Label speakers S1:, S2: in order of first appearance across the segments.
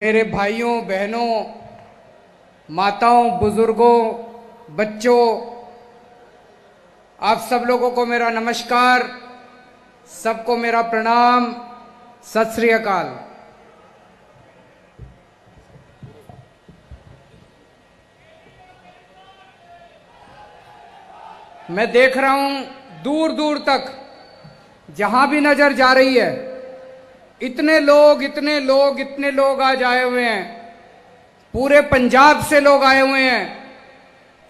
S1: मेरे भाइयों बहनों, माताओं, बुजुर्गों, बच्चों, आप सब लोगों को मेरा नमस्कार, सबको मेरा प्रणाम, सत श्री अकाल। मैं देख रहा हूं दूर दूर तक जहां भी नजर जा रही है इतने लोग आज आए हुए हैं। पूरे पंजाब से लोग आए हुए हैं,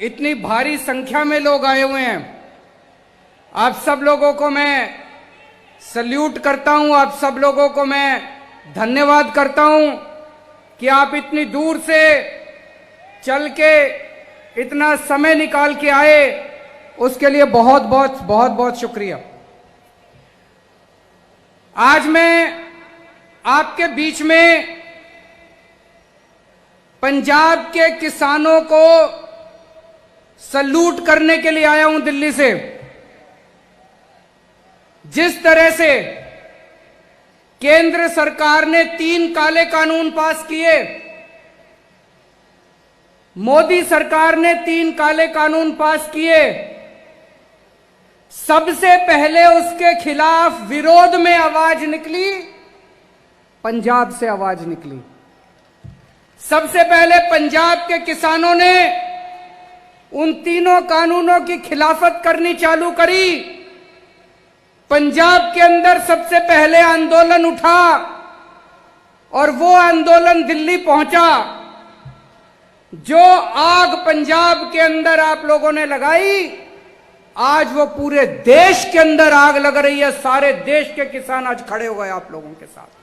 S1: इतनी भारी संख्या में लोग आए हुए हैं। आप सब लोगों को मैं सल्यूट करता हूं, आप सब लोगों को मैं धन्यवाद करता हूं कि आप इतनी दूर से चल के इतना समय निकाल के आए, उसके लिए बहुत बहुत शुक्रिया। आज मैं आपके बीच में पंजाब के किसानों को सल्यूट करने के लिए आया हूं दिल्ली से। जिस तरह से केंद्र सरकार ने 3 काले कानून पास किए, मोदी सरकार ने 3 काले कानून पास किए, सबसे पहले उसके खिलाफ विरोध में आवाज निकली, पंजाब से आवाज निकली। सबसे पहले पंजाब के किसानों ने उन तीनों कानूनों की खिलाफत करनी चालू करी। पंजाब के अंदर सबसे पहले आंदोलन उठा और वो आंदोलन दिल्ली पहुंचा। जो आग पंजाब के अंदर आप लोगों ने लगाई, आज वो पूरे देश के अंदर आग लग रही है। सारे देश के किसान आज खड़े हो गए आप लोगों के साथ।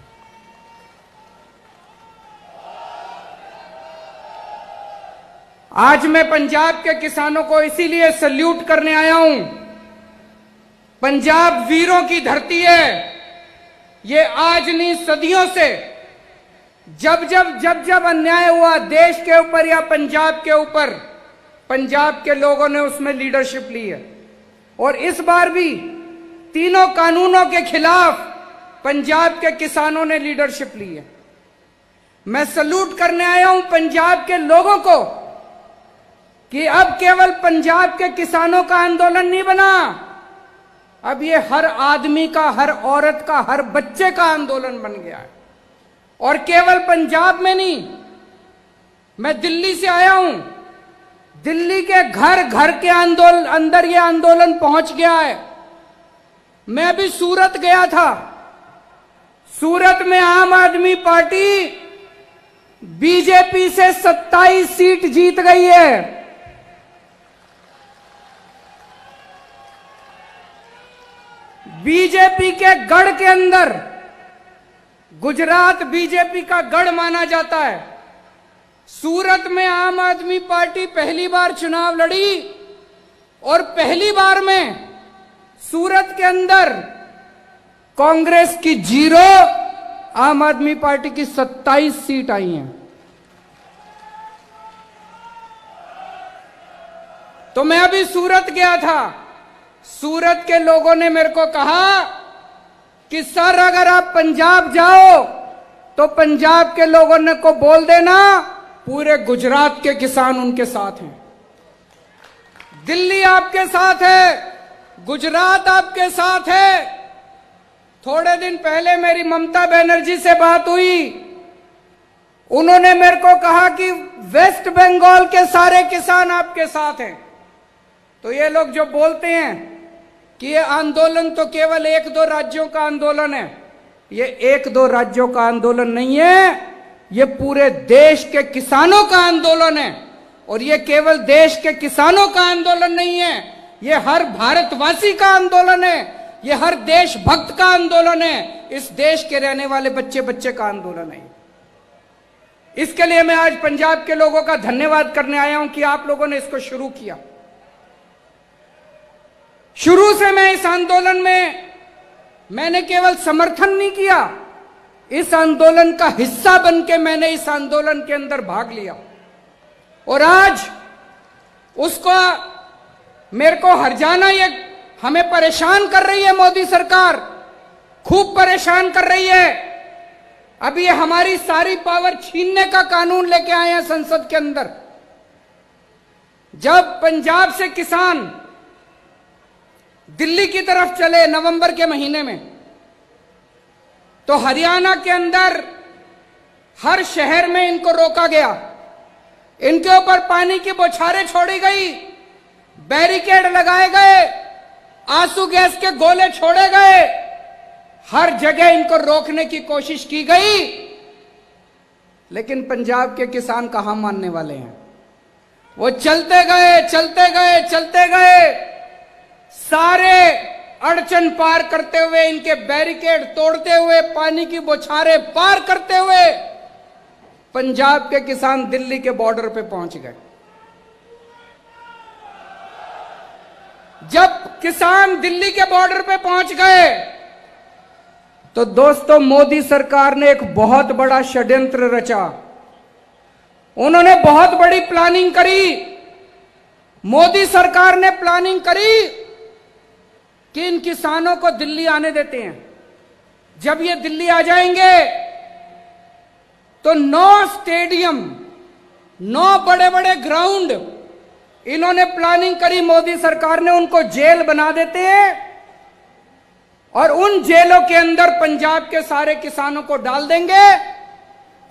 S1: आज मैं पंजाब के किसानों को इसीलिए सल्यूट करने आया हूं। पंजाब वीरों की धरती है। ये आज नहीं, सदियों से जब अन्याय हुआ देश के ऊपर या पंजाब के ऊपर, पंजाब के लोगों ने उसमें लीडरशिप ली है। और इस बार भी तीनों कानूनों के खिलाफ पंजाब के किसानों ने लीडरशिप ली है। मैं सल्यूट करने आया हूं पंजाब के लोगों को कि अब केवल पंजाब के किसानों का आंदोलन नहीं बना, अब ये हर आदमी का, हर औरत का, हर बच्चे का आंदोलन बन गया है। और केवल पंजाब में नहीं, मैं दिल्ली से आया हूं, दिल्ली के घर घर के अंदर ये आंदोलन पहुंच गया है। मैं अभी सूरत गया था। सूरत में आम आदमी पार्टी बीजेपी से 27 सीट जीत गई है। बीजेपी के गढ़ के अंदर, गुजरात बीजेपी का गढ़ माना जाता है, सूरत में आम आदमी पार्टी पहली बार चुनाव लड़ी और पहली बार में सूरत के अंदर कांग्रेस की 0, आम आदमी पार्टी की 27 सीट आई हैं। तो मैं अभी सूरत गया था। सूरत के लोगों ने मेरे को कहा कि सर, अगर आप पंजाब जाओ तो पंजाब के लोगों ने को बोल देना पूरे गुजरात के किसान उनके साथ हैं। दिल्ली आपके साथ है, गुजरात आपके साथ है। थोड़े दिन पहले मेरी ममता बनर्जी से बात हुई। उन्होंने मेरे को कहा कि वेस्ट बंगाल के सारे किसान आपके साथ हैं। तो ये लोग जो बोलते हैं कि ये आंदोलन तो केवल 1-2 राज्यों का आंदोलन है, ये 1-2 राज्यों का आंदोलन नहीं है, ये पूरे देश के किसानों का आंदोलन है। और ये केवल देश के किसानों का आंदोलन नहीं है, ये हर भारतवासी का आंदोलन है, ये हर देशभक्त का आंदोलन है, इस देश के रहने वाले बच्चे बच्चे का आंदोलन है। इसके लिए मैं आज पंजाब के लोगों का धन्यवाद करने आया हूं कि आप लोगों ने इसको शुरू किया। शुरू से मैं इस आंदोलन में मैंने केवल समर्थन नहीं किया, इस आंदोलन का हिस्सा बनके मैंने इस आंदोलन के अंदर भाग लिया। और आज उसको मेरे को हर जाना, ये हमें परेशान कर रही है मोदी सरकार, खूब परेशान कर रही है। अब ये हमारी सारी पावर छीनने का कानून लेके आए हैं संसद के अंदर। जब पंजाब से किसान दिल्ली की तरफ चले नवंबर के महीने में, तो हरियाणा के अंदर हर शहर में इनको रोका गया, इनके ऊपर पानी की बौछारें छोड़ी गई, बैरिकेड लगाए गए, आंसू गैस के गोले छोड़े गए, हर जगह इनको रोकने की कोशिश की गई। लेकिन पंजाब के किसान कहां मानने वाले हैं? वो चलते गए चलते गए चलते गए, सारे अड़चन पार करते हुए, इनके बैरिकेड तोड़ते हुए, पानी की बौछारें पार करते हुए पंजाब के किसान दिल्ली के बॉर्डर पे पहुंच गए। जब किसान दिल्ली के बॉर्डर पे पहुंच गए तो दोस्तों मोदी सरकार ने एक बहुत बड़ा षड्यंत्र रचा। उन्होंने बहुत बड़ी प्लानिंग करी। मोदी सरकार ने प्लानिंग करी कि इन किसानों को दिल्ली आने देते हैं। जब ये दिल्ली आ जाएंगे तो 9 स्टेडियम, 9 बड़े बड़े ग्राउंड इन्होंने प्लानिंग करी, मोदी सरकार ने उनको जेल बना देते हैं और उन जेलों के अंदर पंजाब के सारे किसानों को डाल देंगे।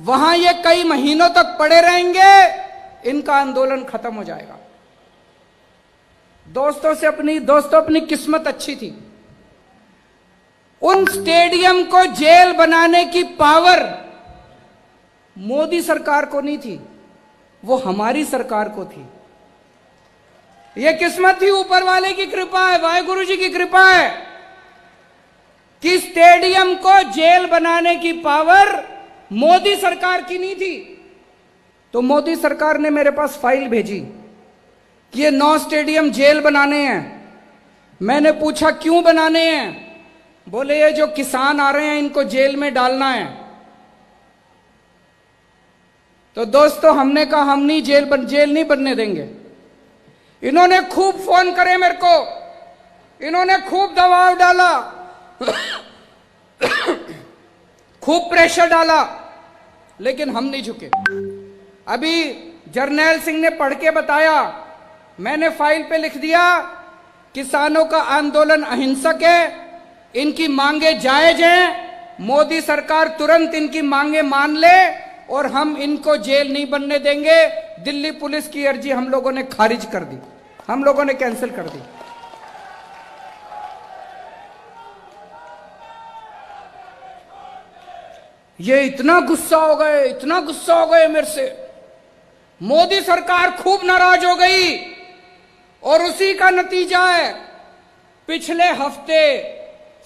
S1: वहां ये कई महीनों तक पड़े रहेंगे, इनका आंदोलन खत्म हो जाएगा। दोस्तों अपनी किस्मत अच्छी थी। उन स्टेडियम को जेल बनाने की पावर मोदी सरकार को नहीं थी, वो हमारी सरकार को थी। ये किस्मत थी, ऊपर वाले की कृपा है, वाहेगुरु जी की कृपा है कि स्टेडियम को जेल बनाने की पावर मोदी सरकार की नहीं थी। तो मोदी सरकार ने मेरे पास फाइल भेजी कि ये 9 स्टेडियम जेल बनाने हैं। मैंने पूछा क्यों बनाने हैं? बोले ये जो किसान आ रहे हैं इनको जेल में डालना है। तो दोस्तों हमने कहा हम नहीं जेल नहीं बनने देंगे। इन्होंने खूब फोन करे मेरे को, इन्होंने खूब दबाव डाला, खूब प्रेशर डाला, लेकिन हम नहीं झुके। अभी जर्नैल सिंह ने पढ़ के बताया, मैंने फाइल पे लिख दिया किसानों का आंदोलन अहिंसक है, इनकी मांगे जायज हैं, मोदी सरकार तुरंत इनकी मांगे मान ले और हम इनको जेल नहीं बनने देंगे। दिल्ली पुलिस की अर्जी हम लोगों ने खारिज कर दी, हम लोगों ने कैंसिल कर दी। ये इतना गुस्सा हो गए मेरे से। मोदी सरकार खूब नाराज हो गई और उसी का नतीजा है पिछले हफ्ते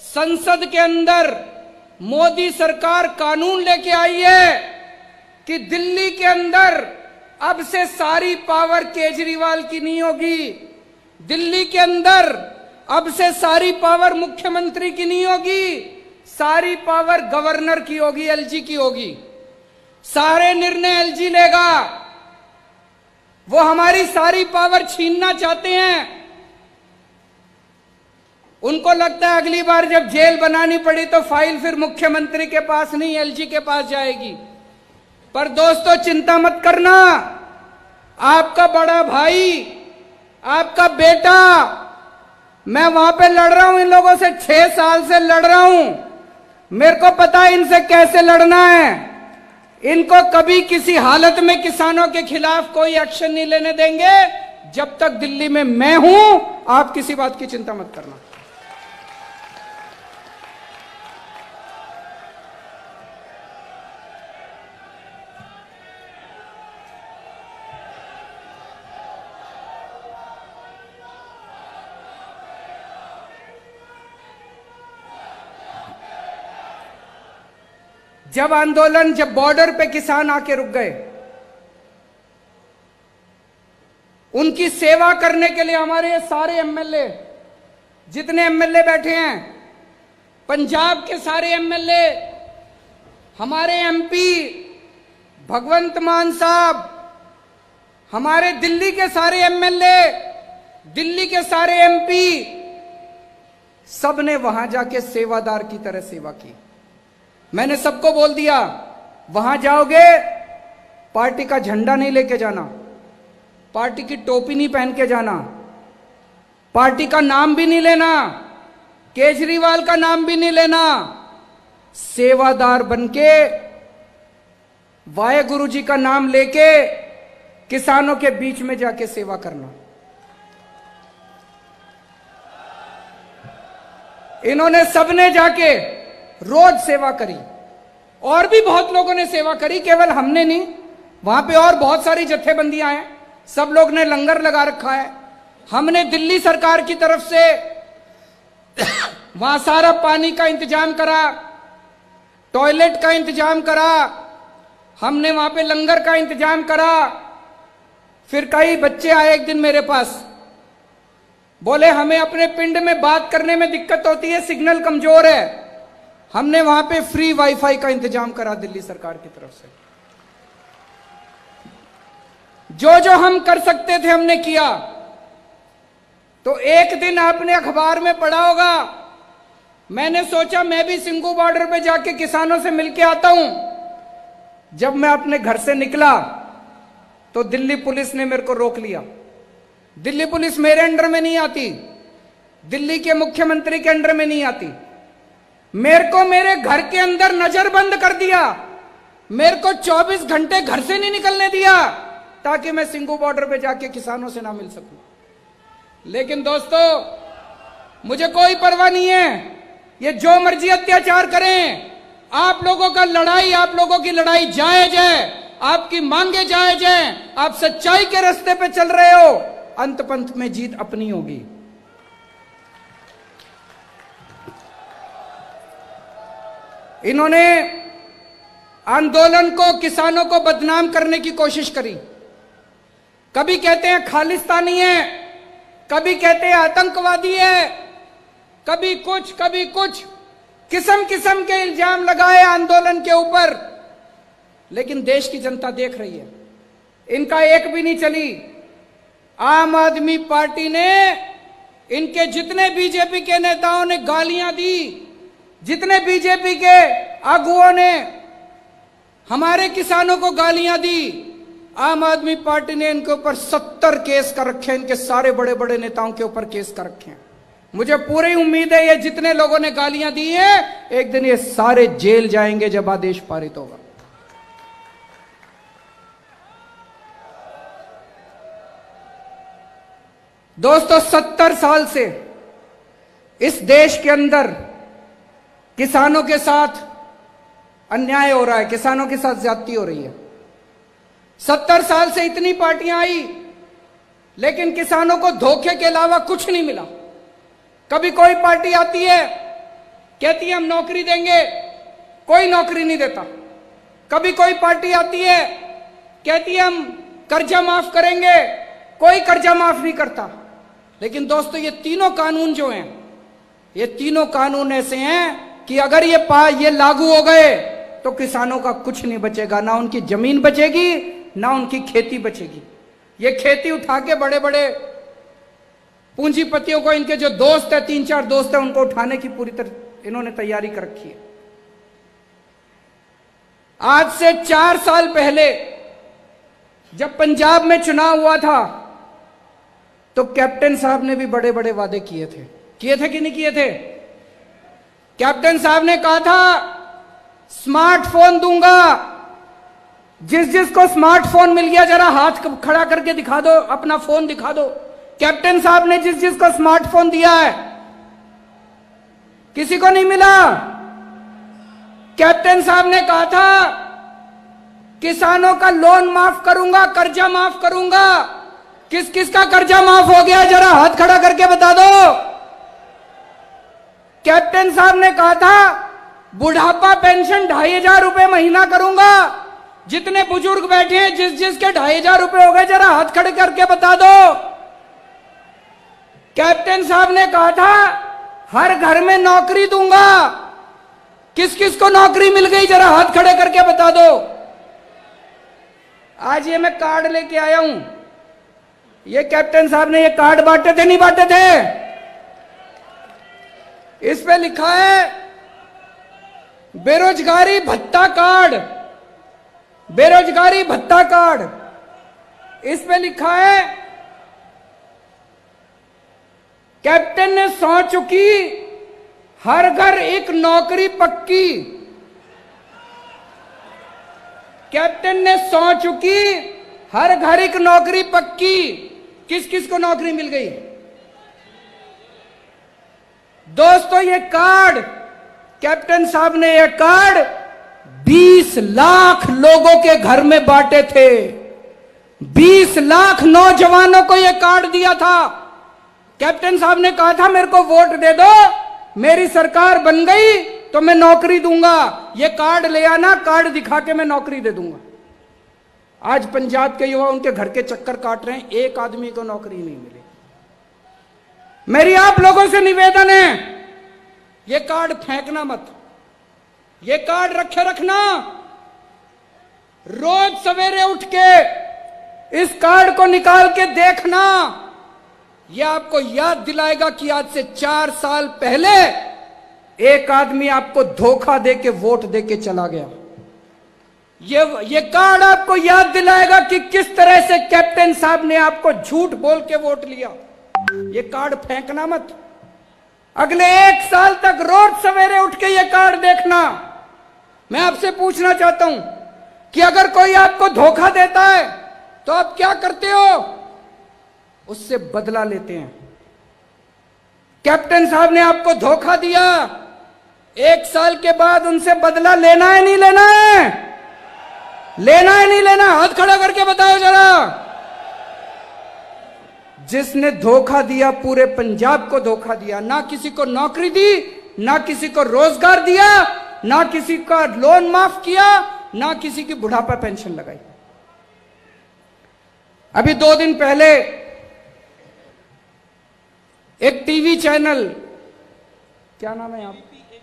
S1: संसद के अंदर मोदी सरकार कानून लेके आई है कि दिल्ली के अंदर अब से सारी पावर केजरीवाल की नहीं होगी। दिल्ली के अंदर अब से सारी पावर मुख्यमंत्री की नहीं होगी, सारी पावर गवर्नर की होगी, एलजी की होगी। सारे निर्णय एलजी लेगा। वो हमारी सारी पावर छीनना चाहते हैं। उनको लगता है अगली बार जब जेल बनानी पड़ी तो फाइल फिर मुख्यमंत्री के पास नहीं एलजी के पास जाएगी। पर दोस्तों चिंता मत करना, आपका बड़ा भाई, आपका बेटा, मैं वहां पे लड़ रहा हूं इन लोगों से, 6 साल से लड़ रहा हूं। मेरे को पता है इनसे कैसे लड़ना है। इनको कभी किसी हालत में किसानों के खिलाफ कोई एक्शन नहीं लेने देंगे जब तक दिल्ली में मैं हूं। आप किसी बात की चिंता मत करना। जब बॉर्डर पे किसान आके रुक गए, उनकी सेवा करने के लिए हमारे ये सारे एमएलए, जितने एमएलए बैठे हैं, पंजाब के सारे एमएलए, हमारे एमपी भगवंत मान साहब, हमारे दिल्ली के सारे एमएलए, दिल्ली के सारे एमपी, सबने वहां जाके सेवादार की तरह सेवा की। मैंने सबको बोल दिया, वहां जाओगे पार्टी का झंडा नहीं लेके जाना, पार्टी की टोपी नहीं पहन के जाना, पार्टी का नाम भी नहीं लेना, केजरीवाल का नाम भी नहीं लेना, सेवादार बनके वाहे गुरु जी का नाम लेके किसानों के बीच में जाके सेवा करना। इन्होंने सबने जाके रोज सेवा करी, और भी बहुत लोगों ने सेवा करी, केवल हमने नहीं। वहां पे और बहुत सारी जत्थेबंदियां हैं, सब लोग ने लंगर लगा रखा है। हमने दिल्ली सरकार की तरफ से वहां सारा पानी का इंतजाम करा, टॉयलेट का इंतजाम करा, हमने वहां पे लंगर का इंतजाम करा। फिर कई बच्चे आए एक दिन मेरे पास, बोले हमें अपने पिंड में बात करने में दिक्कत होती है, सिग्नल कमजोर है। हमने वहां पे फ्री वाईफाई का इंतजाम करा दिल्ली सरकार की तरफ से। जो जो हम कर सकते थे हमने किया। तो एक दिन आपने अखबार में पढ़ा होगा, मैंने सोचा मैं भी सिंघू बॉर्डर पे जाके किसानों से मिलके आता हूं। जब मैं अपने घर से निकला तो दिल्ली पुलिस ने मेरे को रोक लिया। दिल्ली पुलिस मेरे अंडर में नहीं आती, दिल्ली के मुख्यमंत्री के अंडर में नहीं आती। मेरे को मेरे घर के अंदर नजरबंद कर दिया, मेरे को 24 घंटे घर से नहीं निकलने दिया, ताकि मैं सिंघू बॉर्डर पे जाके किसानों से ना मिल सकूं। लेकिन दोस्तों, मुझे कोई परवाह नहीं है, ये जो मर्जी अत्याचार करें, आप लोगों का लड़ाई, आप लोगों की लड़ाई जायज है, आपकी मांगे जायज हैं, आप सच्चाई के रास्ते पे चल रहे हो, अंत पंथ में जीत अपनी होगी। इन्होंने आंदोलन को, किसानों को बदनाम करने की कोशिश करी। कभी कहते हैं खालिस्तानी है, कभी कहते हैं आतंकवादी है, कभी कुछ कभी कुछ, किस्म किस्म के इल्जाम लगाए आंदोलन के ऊपर। लेकिन देश की जनता देख रही है, इनका एक भी नहीं चली। आम आदमी पार्टी ने, इनके जितने बीजेपी के नेताओं ने गालियां दी, जितने बीजेपी के आगुओं ने हमारे किसानों को गालियां दी, आम आदमी पार्टी ने इनके ऊपर 70 केस कर रखे हैं, इनके सारे बड़े बड़े नेताओं के ऊपर केस कर रखे हैं। मुझे पूरी उम्मीद है ये जितने लोगों ने गालियां दी हैं, एक दिन ये सारे जेल जाएंगे जब आदेश पारित होगा। दोस्तों, 70 साल से इस देश के अंदर किसानों के साथ अन्याय हो रहा है, किसानों के साथ ज्यादती हो रही है। 70 साल से इतनी पार्टियां आई, लेकिन किसानों को धोखे के अलावा कुछ नहीं मिला। कभी कोई पार्टी आती है, कहती है हम नौकरी देंगे, कोई नौकरी नहीं देता। कभी कोई पार्टी आती है, कहती है हम कर्जा माफ करेंगे, कोई कर्जा माफ नहीं करता। लेकिन दोस्तों, ये तीनों कानून जो हैं, ये तीनों कानून ऐसे हैं कि अगर ये लागू हो गए तो किसानों का कुछ नहीं बचेगा, ना उनकी जमीन बचेगी, ना उनकी खेती बचेगी। ये खेती उठा के बड़े बड़े पूंजीपतियों को, इनके जो दोस्त है, 3-4 दोस्त है, उनको उठाने की पूरी तरह इन्होंने तैयारी कर रखी है। आज से 4 साल पहले जब पंजाब में चुनाव हुआ था, तो कैप्टन साहब ने भी बड़े बड़े वादे किए थे कि नहीं किए थे? कैप्टन साहब ने कहा था स्मार्टफोन दूंगा, जिस जिसको स्मार्टफोन मिल गया जरा हाथ खड़ा करके दिखा दो, अपना फोन दिखा दो। कैप्टन साहब ने जिस जिसको स्मार्टफोन दिया है, किसी को नहीं मिला। कैप्टन साहब ने कहा था किसानों का लोन माफ करूंगा, कर्जा माफ करूंगा। किस किस का कर्जा माफ हो गया, जरा हाथ खड़ा करके बता दो। कैप्टन साहब ने कहा था बुढ़ापा पेंशन 2500 रुपए महीना करूंगा। जितने बुजुर्ग बैठे हैं, जिस जिसके 2500 रुपए हो गए, जरा हाथ खड़े करके बता दो। कैप्टन साहब ने कहा था हर घर में नौकरी दूंगा। किस किस को नौकरी मिल गई, जरा हाथ खड़े करके बता दो। आज ये मैं कार्ड लेके आया हूं, ये कैप्टन साहब ने ये कार्ड बांटे थे, नहीं बांटे थे? इस पे लिखा है बेरोजगारी भत्ता कार्ड, बेरोजगारी भत्ता कार्ड, इस पे लिखा है कैप्टन ने सौं चुकी, हर घर एक नौकरी पक्की। कैप्टन ने सौं चुकी, हर घर एक नौकरी पक्की। किस किस को नौकरी मिल गई दोस्तों? ये कार्ड, कैप्टन साहब ने ये कार्ड 20 लाख लोगों के घर में बांटे थे। 20 लाख नौजवानों को ये कार्ड दिया था। कैप्टन साहब ने कहा था मेरे को वोट दे दो, मेरी सरकार बन गई तो मैं नौकरी दूंगा। ये कार्ड ले आना, कार्ड दिखा के मैं नौकरी दे दूंगा। आज पंजाब के युवा उनके घर के चक्कर काट रहे हैं, एक आदमी को नौकरी नहीं मिली। मेरी आप लोगों से निवेदन है, ये कार्ड फेंकना मत, ये कार्ड रखे रखना। रोज सवेरे उठ के इस कार्ड को निकाल के देखना। यह आपको याद दिलाएगा कि आज से 4 साल पहले एक आदमी आपको धोखा दे के वोट दे के चला गया। ये कार्ड आपको याद दिलाएगा कि किस तरह से कैप्टन साहब ने आपको झूठ बोल के वोट लिया। ये कार्ड फेंकना मत। अगले 1 साल तक रोज सवेरे उठ के ये कार्ड देखना। मैं आपसे पूछना चाहता हूं कि अगर कोई आपको धोखा देता है तो आप क्या करते हो? उससे बदला लेते हैं। कैप्टन साहब ने आपको धोखा दिया, 1 साल के बाद उनसे बदला लेना है नहीं लेना है? लेना है नहीं लेना? हाथ खड़ा करके बताओ जरा। जिसने धोखा दिया, पूरे पंजाब को धोखा दिया। ना किसी को नौकरी दी, ना किसी को रोजगार दिया, ना किसी का लोन माफ किया, ना किसी की बुढ़ापा पेंशन लगाई। अभी 2 दिन पहले एक टीवी चैनल, क्या नाम है यहाँ?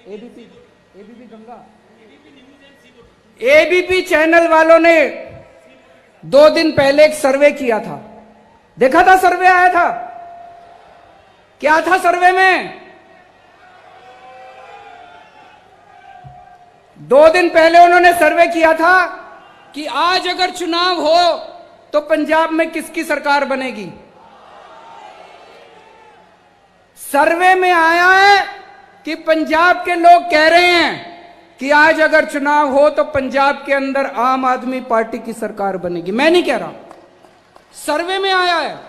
S1: एबीपी गंगा, एबीपी चैनल वालों ने 2 दिन पहले एक सर्वे किया था। देखा था? सर्वे आया था। क्या था सर्वे में? 2 दिन पहले उन्होंने सर्वे किया था कि आज अगर चुनाव हो तो पंजाब में किसकी सरकार बनेगी। सर्वे में आया है कि पंजाब के लोग कह रहे हैं कि आज अगर चुनाव हो तो पंजाब के अंदर आम आदमी पार्टी की सरकार बनेगी। मैं नहीं कह रहा, सर्वे में आया है।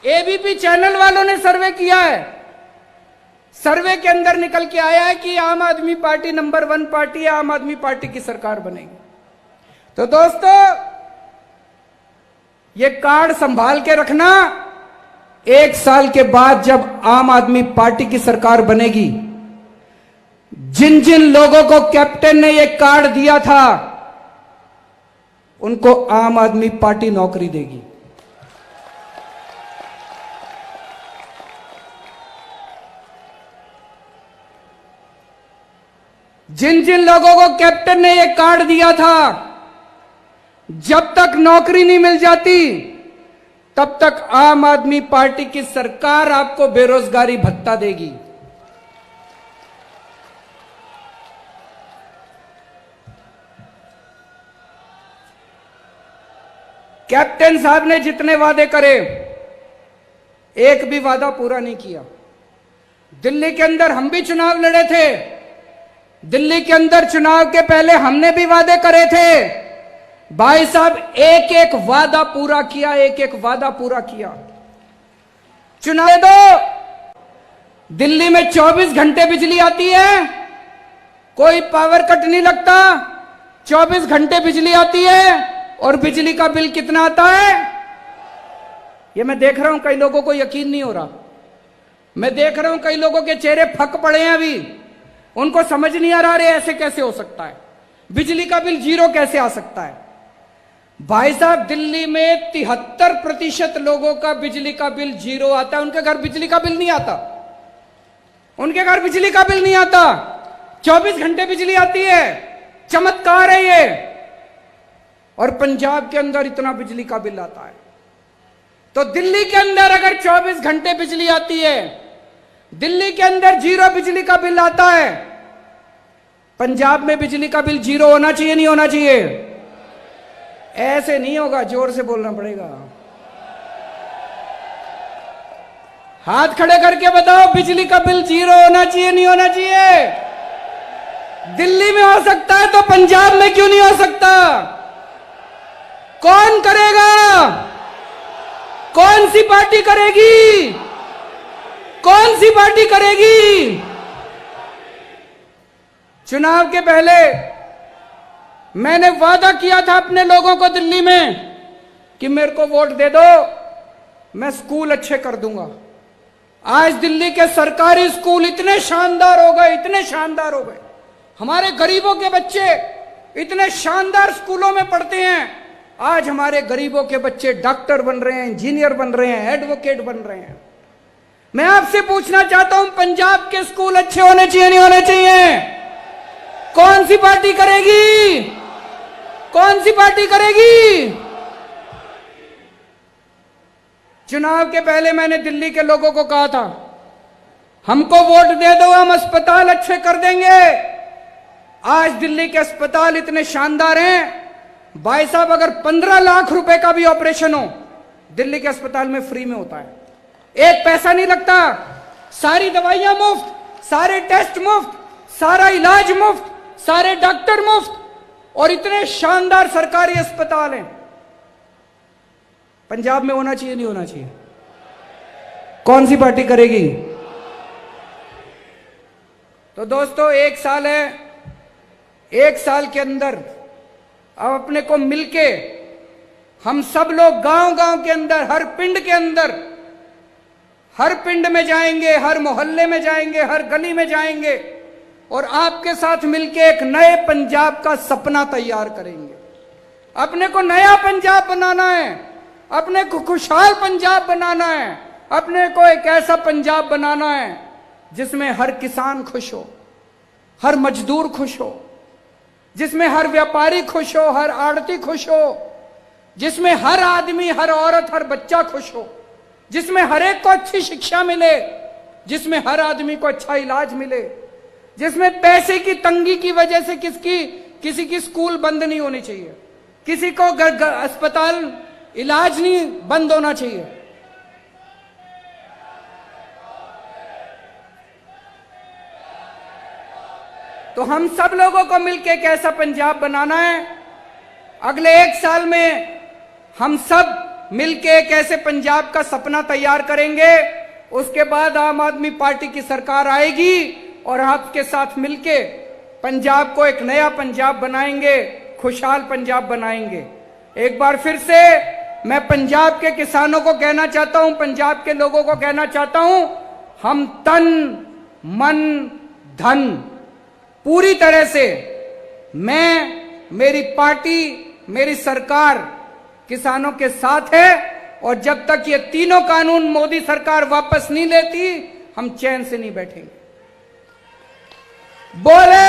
S1: एबीपी चैनल वालों ने सर्वे किया है। सर्वे के अंदर निकल के आया है कि आम आदमी पार्टी नंबर 1 पार्टी है, आम आदमी पार्टी की सरकार बनेगी। तो दोस्तों, ये कार्ड संभाल के रखना। 1 साल के बाद जब आम आदमी पार्टी की सरकार बनेगी, जिन जिन लोगों को कैप्टन ने यह कार्ड दिया था उनको आम आदमी पार्टी नौकरी देगी। जिन जिन लोगों को कैप्टन ने यह कार्ड दिया था, जब तक नौकरी नहीं मिल जाती तब तक आम आदमी पार्टी की सरकार आपको बेरोजगारी भत्ता देगी। कैप्टन साहब ने जितने वादे करे, एक भी वादा पूरा नहीं किया। दिल्ली के अंदर हम भी चुनाव लड़े थे। दिल्ली के अंदर चुनाव के पहले हमने भी वादे करे थे। भाई साहब, एक एक वादा पूरा किया, एक एक वादा पूरा किया। चुनाव दो, दिल्ली में 24 घंटे बिजली आती है, कोई पावर कट नहीं लगता। 24 घंटे बिजली आती है और बिजली का बिल कितना आता है? ये मैं देख रहा हूं कई लोगों को यकीन नहीं हो रहा। मैं देख रहा हूं कई लोगों के चेहरे फक पड़े हैं अभी। उनको समझ नहीं आ रहा, रे ऐसे कैसे हो सकता है? बिजली का बिल 0 कैसे आ सकता है? भाई साहब, दिल्ली में 73% लोगों का बिजली का बिल 0 आता है। उनके घर बिजली का बिल नहीं आता। उनके घर बिजली का बिल नहीं आता। 24 घंटे बिजली आती है। चमत्कार है ये। और पंजाब के अंदर इतना बिजली का बिल आता है। तो दिल्ली के अंदर अगर 24 घंटे बिजली आती है, दिल्ली के अंदर 0 बिजली का बिल आता है, पंजाब में बिजली का बिल 0 होना चाहिए, नहीं होना चाहिए? ऐसे नहीं होगा, जोर से बोलना पड़ेगा। हाथ खड़े करके बताओ, बिजली का बिल 0 होना चाहिए, नहीं होना चाहिए? दिल्ली में हो सकता है तो पंजाब में क्यों नहीं हो सकता? कौन करेगा? कौन सी पार्टी करेगी? कौन सी पार्टी करेगी? चुनाव के पहले मैंने वादा किया था अपने लोगों को दिल्ली में कि मेरे को वोट दे दो, मैं स्कूल अच्छे कर दूंगा। आज दिल्ली के सरकारी स्कूल इतने शानदार हो गए, इतने शानदार हो गए। हमारे गरीबों के बच्चे इतने शानदार स्कूलों में पढ़ते हैं। आज हमारे गरीबों के बच्चे डॉक्टर बन रहे हैं, इंजीनियर बन रहे हैं, एडवोकेट बन रहे हैं। मैं आपसे पूछना चाहता हूं, पंजाब के स्कूल अच्छे होने चाहिए, नहीं होने चाहिए? कौन सी पार्टी करेगी? कौन सी पार्टी करेगी? चुनाव के पहले मैंने दिल्ली के लोगों को कहा था, हमको वोट दे दो, हम अस्पताल अच्छे कर देंगे। आज दिल्ली के अस्पताल इतने शानदार हैं, भाई साहब, अगर 15 लाख रुपए का भी ऑपरेशन हो दिल्ली के अस्पताल में फ्री में होता है, एक पैसा नहीं लगता। सारी दवाइयां मुफ्त, सारे टेस्ट मुफ्त, सारा इलाज मुफ्त, सारे डॉक्टर मुफ्त, और इतने शानदार सरकारी अस्पताल हैं। पंजाब में होना चाहिए, नहीं होना चाहिए? कौन सी पार्टी करेगी? तो दोस्तों, 1 साल है, 1 साल के अंदर अब अपने को मिलके हम सब लोग गांव-गांव के अंदर, हर पिंड के अंदर, हर पिंड में जाएंगे, हर मोहल्ले में जाएंगे, हर गली में जाएंगे और आपके साथ मिलके एक नए पंजाब का सपना तैयार करेंगे। अपने को नया पंजाब बनाना है, अपने को खुशहाल पंजाब बनाना है, अपने को एक ऐसा पंजाब बनाना है जिसमें हर किसान खुश हो, हर मजदूर खुश हो, जिसमें हर व्यापारी खुश हो, हर आड़ती खुश हो, जिसमें हर आदमी, हर औरत, हर बच्चा खुश हो, जिसमें हर एक को अच्छी शिक्षा मिले, जिसमें हर आदमी को अच्छा इलाज मिले, जिसमें पैसे की तंगी की वजह से किसी की स्कूल बंद नहीं होनी चाहिए, किसी को अस्पताल इलाज नहीं बंद होना चाहिए। तो हम सब लोगों को मिलकर एक ऐसा पंजाब बनाना है। अगले 1 साल में हम सब मिलकर एक ऐसे पंजाब का सपना तैयार करेंगे। उसके बाद आम आदमी पार्टी की सरकार आएगी और आपके साथ मिलके पंजाब को एक नया पंजाब बनाएंगे, खुशहाल पंजाब बनाएंगे। एक बार फिर से मैं पंजाब के किसानों को कहना चाहता हूं, पंजाब के लोगों को कहना चाहता हूं, हम तन मन धन पूरी तरह से, मैं, मेरी पार्टी, मेरी सरकार किसानों के साथ है। और जब तक ये तीनों कानून मोदी सरकार वापस नहीं लेती, हम चैन से नहीं बैठेंगे। बोले